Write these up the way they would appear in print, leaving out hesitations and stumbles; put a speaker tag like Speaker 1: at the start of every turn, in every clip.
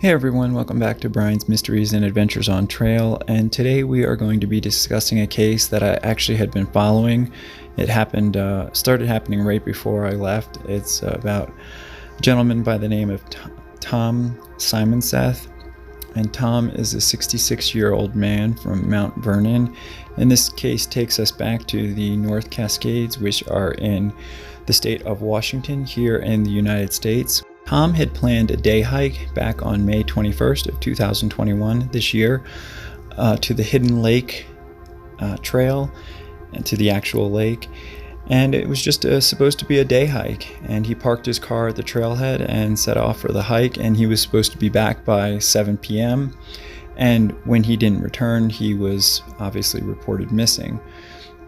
Speaker 1: Hey everyone, welcome back to Brian's Mysteries and Adventures on Trail, and today we are going to be discussing a case that I actually had been following. It started happening right before I left. It's about a gentleman by the name of Tom Simonseth, and Tom is a 66-year-old man from Mount Vernon, and this case takes us back to the North Cascades, which are in the state of Washington here in the United States. Tom had planned a day hike back on May 21st of 2021 this year to the Hidden Lake trail and to the actual lake, and it was just supposed to be a day hike, and he parked his car at the trailhead and set off for the hike, and he was supposed to be back by 7 p.m. and when he didn't return, he was obviously reported missing.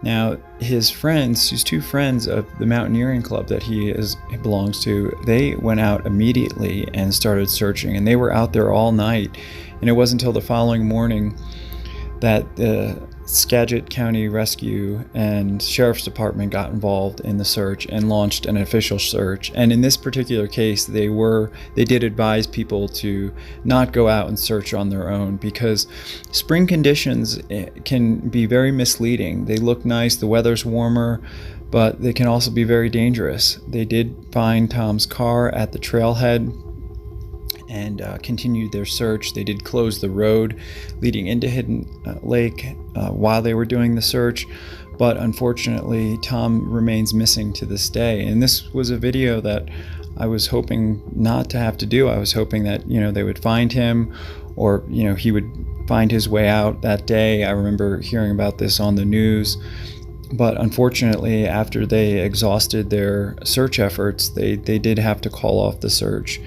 Speaker 1: Now, his two friends of the mountaineering club that he belongs to, they went out immediately and started searching, and they were out there all night. And it wasn't until the following morning that the Skagit County Rescue and Sheriff's Department got involved in the search and launched an official search. And in this particular case, they did advise people to not go out and search on their own, because spring conditions can be very misleading. They look nice, the weather's warmer, but they can also be very dangerous. They did find Tom's car at the trailhead and continued their search. They did close the road leading into Hidden Lake while they were doing the search, but unfortunately Tom remains missing to this day. And this was a video that I was hoping not to have to do. I was hoping that they would find him, or he would find his way out that day. I remember hearing about this on the news, but unfortunately after they exhausted their search efforts, they did have to call off the search.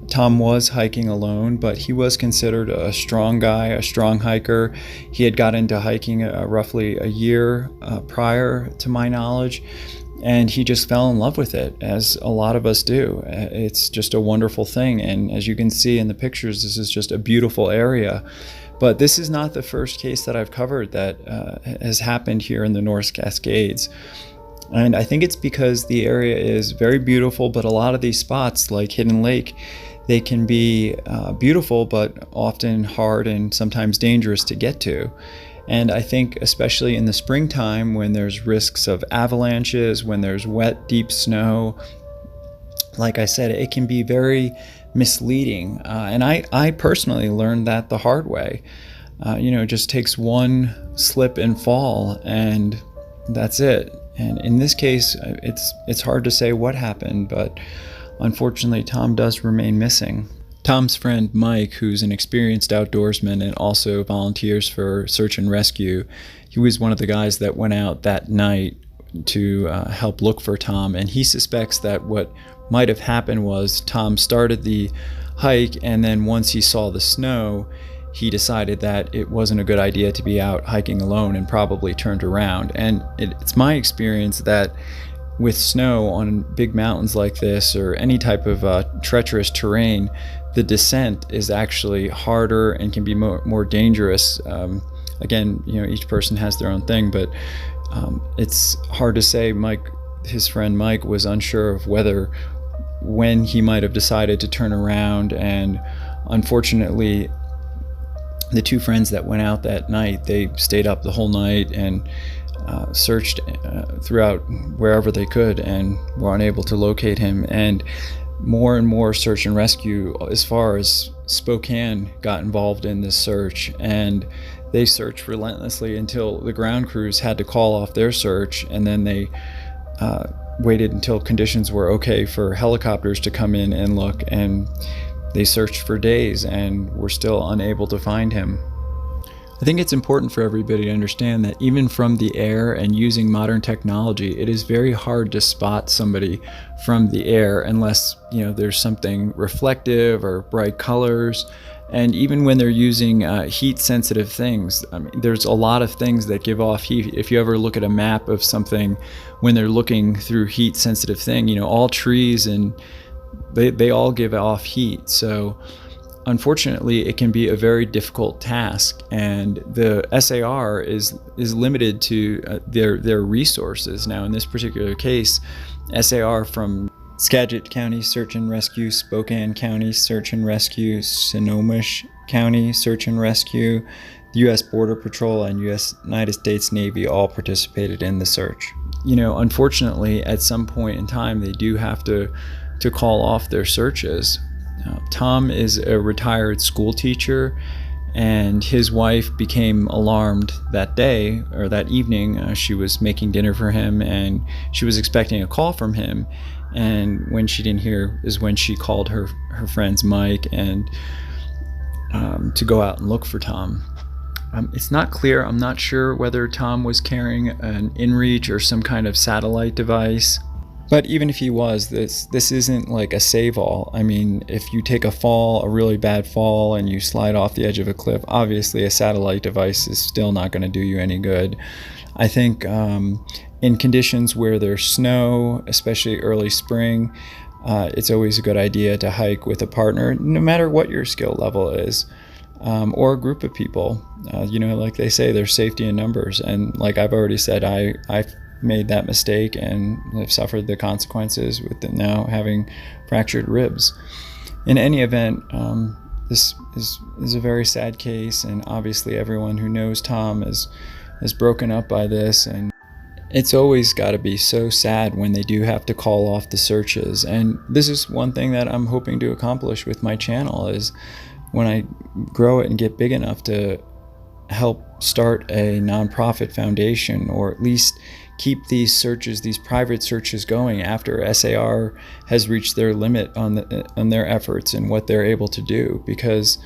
Speaker 1: Tom was hiking alone, but he was considered a strong guy, a strong hiker. He had got into hiking roughly a year prior to my knowledge, and he just fell in love with it, as a lot of us do. It's just a wonderful thing, and as you can see in the pictures, this is just a beautiful area. But this is not the first case that I've covered that has happened here in the North Cascades. And I think it's because the area is very beautiful, but a lot of these spots, like Hidden Lake, they can be beautiful, but often hard and sometimes dangerous to get to. And I think especially in the springtime, when there's risks of avalanches, when there's wet, deep snow, like I said, it can be very misleading. And I personally learned that the hard way. It just takes one slip and fall, and that's it. And in this case, it's hard to say what happened, but unfortunately, Tom does remain missing. Tom's friend Mike, who's an experienced outdoorsman and also volunteers for search and rescue, he was one of the guys that went out that night to help look for Tom, and he suspects that what might have happened was Tom started the hike, and then once he saw the snow, he decided that it wasn't a good idea to be out hiking alone and probably turned around. And it's my experience that with snow on big mountains like this, or any type of treacherous terrain, the descent is actually harder and can be more dangerous. Again, each person has their own thing, but it's hard to say. His friend Mike was unsure of when he might have decided to turn around, and unfortunately the two friends that went out that night, they stayed up the whole night and searched throughout wherever they could, and were unable to locate him. And more search and rescue as far as Spokane got involved in this search, and they searched relentlessly until the ground crews had to call off their search, and then they waited until conditions were okay for helicopters to come in and look, and they searched for days and were still unable to find him. I think it's important for everybody to understand that even from the air and using modern technology, it is very hard to spot somebody from the air unless there's something reflective or bright colors. And even when they're using heat-sensitive things, there's a lot of things that give off heat. If you ever look at a map of something, when they're looking through heat-sensitive thing, all trees and they all give off heat. So unfortunately, it can be a very difficult task, and the SAR is limited to their resources. Now, in this particular case, SAR from Skagit County Search and Rescue, Spokane County Search and Rescue, Snohomish County Search and Rescue, the U.S. Border Patrol, and United States Navy all participated in the search. You know, unfortunately, at some point in time, they do have to call off their searches. Tom is a retired school teacher, and his wife became alarmed that day, or that evening. She was making dinner for him, and she was expecting a call from him. And when she didn't hear is when she called her friends Mike and to go out and look for Tom. It's not clear. I'm not sure whether Tom was carrying an inReach or some kind of satellite device. But even if he was, this isn't like a save-all. I mean, if you take a fall, a really bad fall, and you slide off the edge of a cliff, obviously a satellite device is still not going to do you any good. I think in conditions where there's snow, especially early spring, it's always a good idea to hike with a partner, no matter what your skill level is, or a group of people. You know, like they say, there's safety in numbers. And like I've already said, I've made that mistake and have suffered the consequences with it now having fractured ribs. In any event, this is a very sad case, and obviously everyone who knows Tom is broken up by this, and it's always got to be so sad when they do have to call off the searches. And this is one thing that I'm hoping to accomplish with my channel, is when I grow it and get big enough to help start a nonprofit foundation, or at least keep these searches, these private searches going after SAR has reached their limit on their efforts and what they're able to do. Because,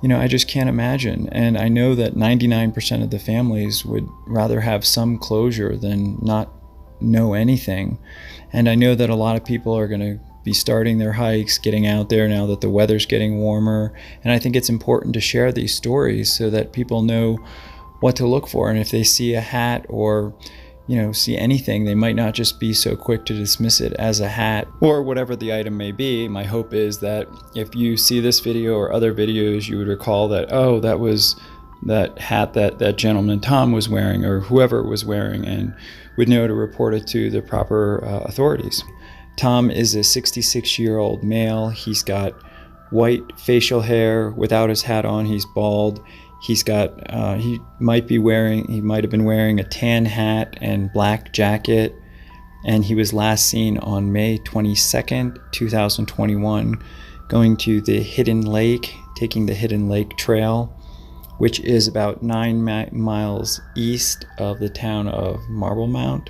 Speaker 1: you know, I just can't imagine. And I know that 99% of the families would rather have some closure than not know anything. And I know that a lot of people are going to be starting their hikes, getting out there now that the weather's getting warmer. And I think it's important to share these stories so that people know what to look for. And if they see a hat or, you know, see anything, they might not just be so quick to dismiss it as a hat or whatever the item may be. My hope is that if you see this video or other videos, you would recall that, oh, that was that hat that gentleman Tom was wearing, or whoever was wearing, and would know to report it to the proper authorities. Tom is a 66-year-old male. He's got white facial hair. Without his hat on, he's bald. He's got, he might have been wearing a tan hat and black jacket, and he was last seen on May 22nd, 2021, going to the Hidden Lake, taking the Hidden Lake Trail, which is about 9 miles east of the town of Marblemount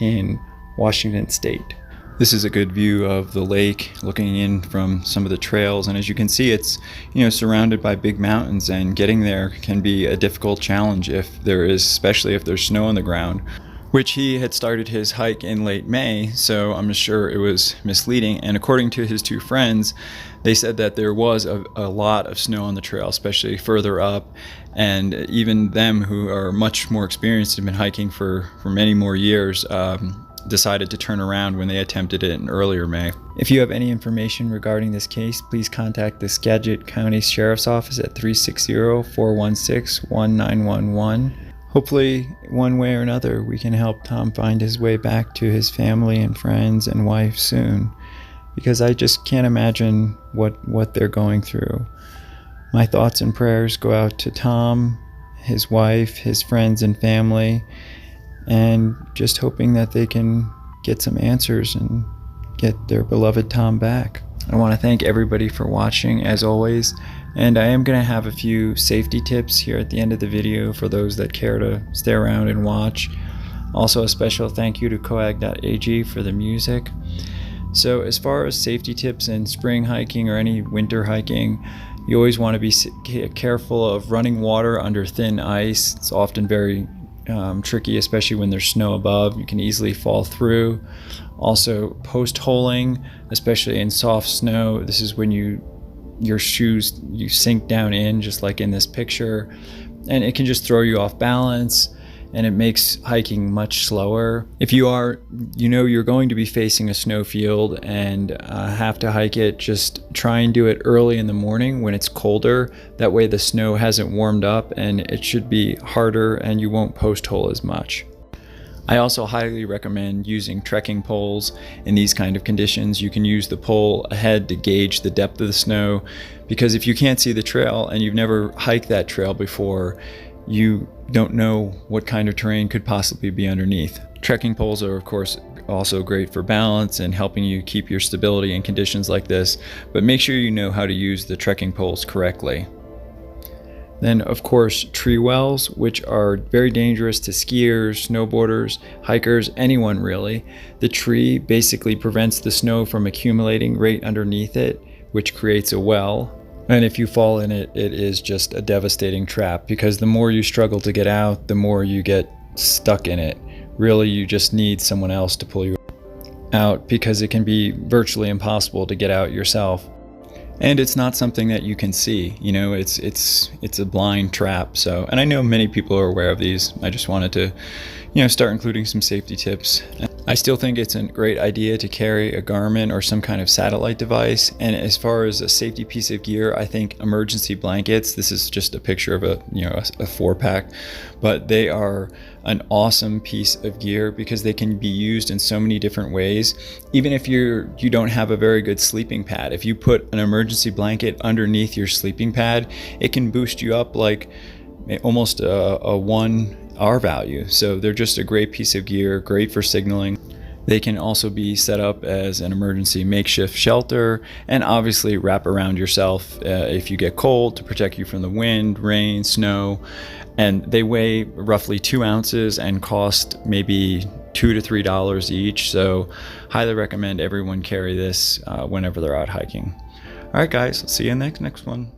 Speaker 1: in Washington State. This is a good view of the lake, looking in from some of the trails, and as you can see, it's, you know, surrounded by big mountains, and getting there can be a difficult challenge especially if there's snow on the ground, which he had started his hike in late May, so I'm sure it was misleading. And according to his two friends, they said that there was a lot of snow on the trail, especially further up, and even them, who are much more experienced and been hiking for many more years, decided to turn around when they attempted it in earlier May. If you have any information regarding this case, please contact the Skagit County Sheriff's Office at 360-416-1911. Hopefully, one way or another, we can help Tom find his way back to his family and friends and wife soon, because I just can't imagine what they're going through. My thoughts and prayers go out to Tom, his wife, his friends and family, and just hoping that they can get some answers and get their beloved Tom back. I want to thank everybody for watching, as always, and I am going to have a few safety tips here at the end of the video for those that care to stay around and watch. Also, a special thank you to coag.ag for the music. So as far as safety tips in spring hiking or any winter hiking, you always want to be careful of running water under thin ice. It's often very tricky, especially when there's snow above. You can easily fall through. Also, post-holing, especially in soft snow. This is when your shoes sink down in, just like in this picture, and it can just throw you off balance, and it makes hiking much slower. If you're going to be facing a snowfield and have to hike it, just try and do it early in the morning when it's colder. That way the snow hasn't warmed up, and it should be harder and you won't post hole as much. I also highly recommend using trekking poles in these kind of conditions. You can use the pole ahead to gauge the depth of the snow, because if you can't see the trail and you've never hiked that trail before, you don't know what kind of terrain could possibly be underneath. Trekking poles are of course also great for balance and helping you keep your stability in conditions like this, but make sure you know how to use the trekking poles correctly. Then of course tree wells, which are very dangerous to skiers, snowboarders, hikers, anyone really. The tree basically prevents the snow from accumulating right underneath it, which creates a well. And if you fall in it, it is just a devastating trap, because the more you struggle to get out, the more you get stuck in it. Really, you just need someone else to pull you out, because it can be virtually impossible to get out yourself. And it's not something that you can see, you know, it's a blind trap. So, and I know many people are aware of these. I just wanted to, start including some safety tips. I still think it's a great idea to carry a Garmin or some kind of satellite device. And as far as a safety piece of gear, I think emergency blankets, this is just a picture of a 4-pack, but they are an awesome piece of gear because they can be used in so many different ways. Even if you don't have a very good sleeping pad, if you put an emergency blanket underneath your sleeping pad, it can boost you up like almost a 1 R value. So they're just a great piece of gear, great for signaling. They can also be set up as an emergency makeshift shelter, and obviously wrap around yourself if you get cold to protect you from the wind, rain, snow. And they weigh roughly 2 ounces and cost maybe $2 to $3 each. So highly recommend everyone carry this whenever they're out hiking. All right, guys, see you in the next one.